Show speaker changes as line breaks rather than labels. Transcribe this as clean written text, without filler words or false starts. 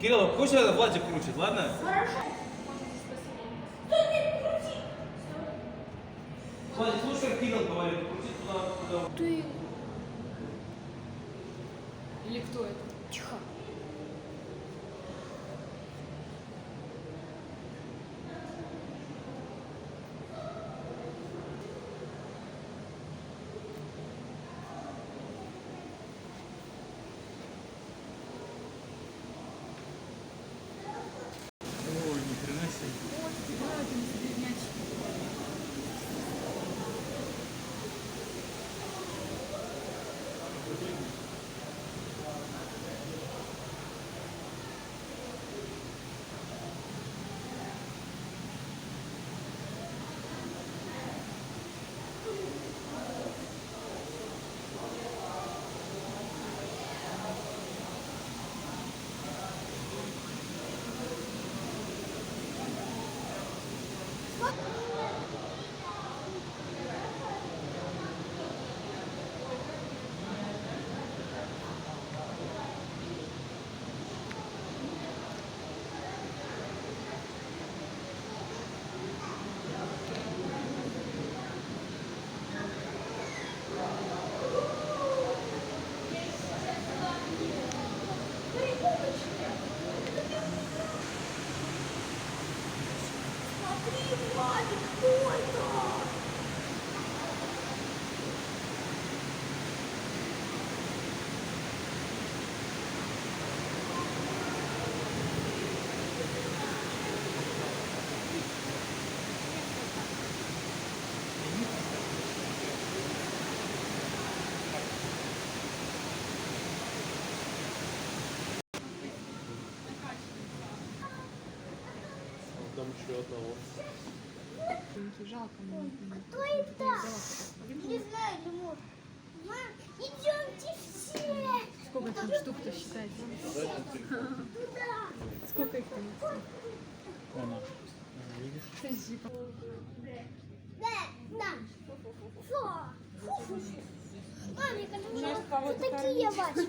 Кирилл, пусть этот Владик крутит, ладно?
Хорошо.
Владик, слушай, как Кирилл говорит, крутит туда.
Ты... Или кто это? Тихо.
Ой, ни хрена себе. Там еще одного.
Жалко,
Кто это? Не знаю, Тимур. Мам, идемте все.
сколько там штук-то считается?
Туда.
Сколько их там?
Она. Видишь?
Спасибо.
Да. Фу. Мамик, это такие, Вась.